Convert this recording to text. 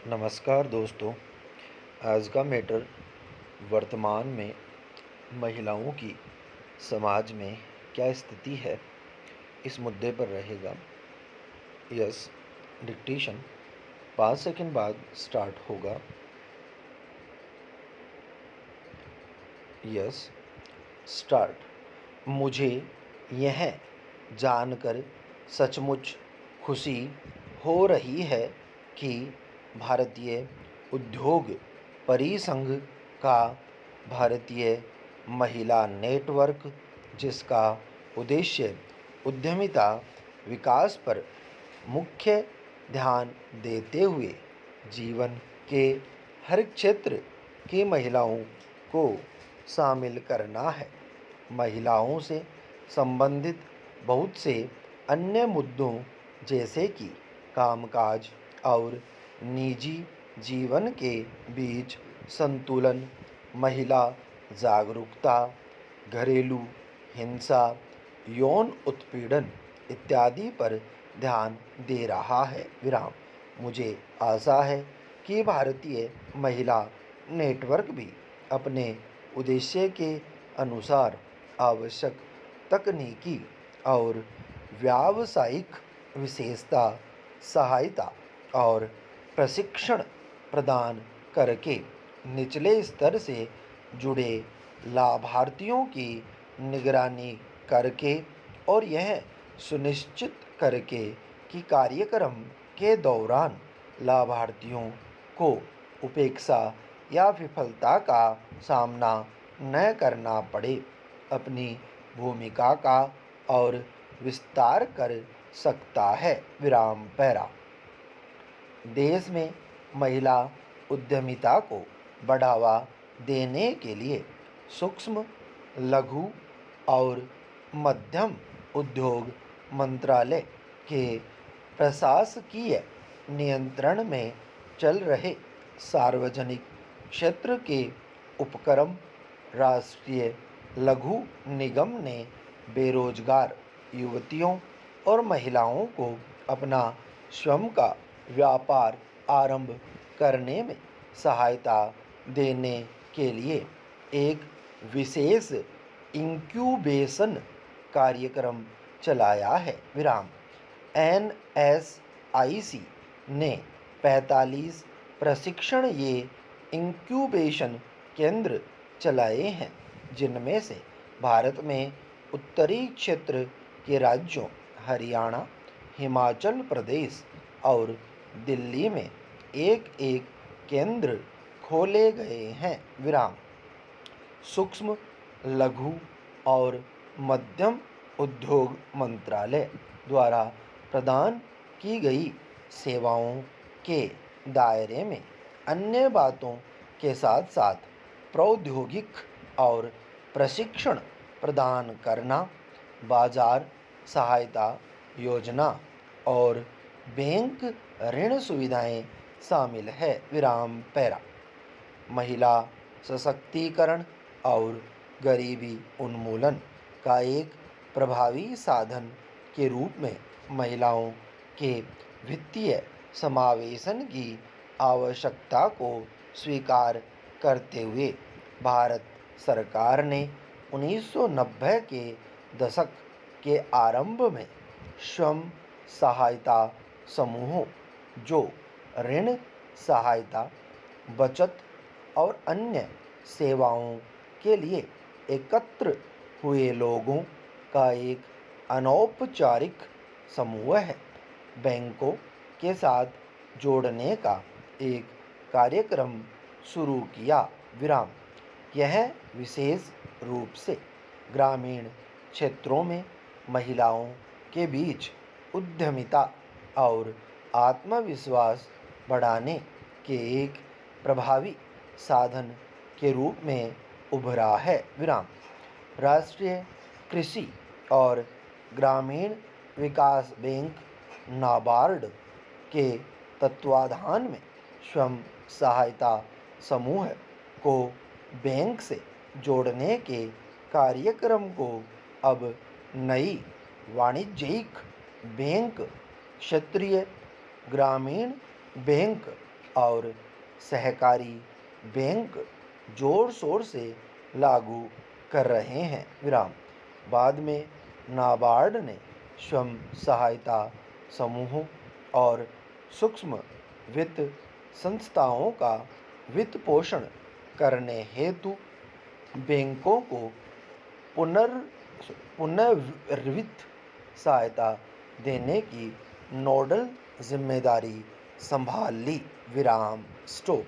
नमस्कार दोस्तों। आज का मैटर वर्तमान में महिलाओं की समाज में क्या स्थिति है, इस मुद्दे पर रहेगा। यस, डिक्टेशन 5 सेकंड बाद स्टार्ट होगा। Yes, start. मुझे यह जानकर सचमुच खुशी हो रही है कि भारतीय उद्योग परिसंघ का भारतीय महिला नेटवर्क, जिसका उद्देश्य उद्यमिता विकास पर मुख्य ध्यान देते हुए जीवन के हर क्षेत्र की महिलाओं को शामिल करना है, महिलाओं से संबंधित बहुत से अन्य मुद्दों जैसे कि कामकाज और निजी जीवन के बीच संतुलन, महिला जागरूकता, घरेलू हिंसा, यौन उत्पीड़न इत्यादि पर ध्यान दे रहा है। मुझे आशा है कि भारतीय महिला नेटवर्क भी अपने उद्देश्य के अनुसार आवश्यक तकनीकी और व्यावसायिक विशेषता, सहायता और प्रशिक्षण प्रदान करके निचले स्तर से जुड़े लाभार्थियों की निगरानी करके और यह सुनिश्चित करके कि कार्यक्रम के दौरान लाभार्थियों को उपेक्षा या विफलता का सामना न करना पड़े, अपनी भूमिका का और विस्तार कर सकता है। देश में महिला उद्यमिता को बढ़ावा देने के लिए सूक्ष्म, लघु और मध्यम उद्योग मंत्रालय के प्रशासकीय नियंत्रण में चल रहे सार्वजनिक क्षेत्र के उपक्रम राष्ट्रीय लघु निगम ने बेरोजगार युवतियों और महिलाओं को अपना स्वयं का व्यापार आरंभ करने में सहायता देने के लिए एक विशेष इंक्यूबेशन कार्यक्रम चलाया है। NSIC ने 45 प्रशिक्षण ये इंक्यूबेशन केंद्र चलाए हैं, जिनमें से भारत में उत्तरी क्षेत्र के राज्यों हरियाणा, हिमाचल प्रदेश और दिल्ली में एक एक केंद्र खोले गए हैं। सूक्ष्म, लघु और मध्यम उद्योग मंत्रालय द्वारा प्रदान की गई सेवाओं के दायरे में अन्य बातों के साथ साथ प्रौद्योगिक और प्रशिक्षण प्रदान करना, बाजार सहायता योजना और बैंक ऋण सुविधाएं शामिल है। महिला सशक्तिकरण और गरीबी उन्मूलन का एक प्रभावी साधन के रूप में महिलाओं के वित्तीय समावेशन की आवश्यकता को स्वीकार करते हुए भारत सरकार ने 1990 के दशक के आरंभ में स्वयं सहायता समूहों, जो ऋण सहायता, बचत और अन्य सेवाओं के लिए एकत्र हुए लोगों का एक अनौपचारिक समूह है, बैंकों के साथ जोड़ने का एक कार्यक्रम शुरू किया। यह विशेष रूप से ग्रामीण क्षेत्रों में महिलाओं के बीच उद्यमिता और आत्मविश्वास बढ़ाने के एक प्रभावी साधन के रूप में उभरा है। राष्ट्रीय कृषि और ग्रामीण विकास बैंक नाबार्ड के तत्वाधान में स्वयं सहायता समूह को बैंक से जोड़ने के कार्यक्रम को अब नई वाणिज्यिक बैंक, क्षेत्रीय ग्रामीण बैंक और सहकारी बैंक जोर शोर से लागू कर रहे हैं। विराम। बाद में नाबार्ड ने स्वयं सहायता समूहों और सूक्ष्म वित्त संस्थाओं का वित्त पोषण करने हेतु बैंकों को पुनर् पुनर्वित्त सहायता देने की नोडल जिम्मेदारी संभाल ली। विराम। स्टॉप।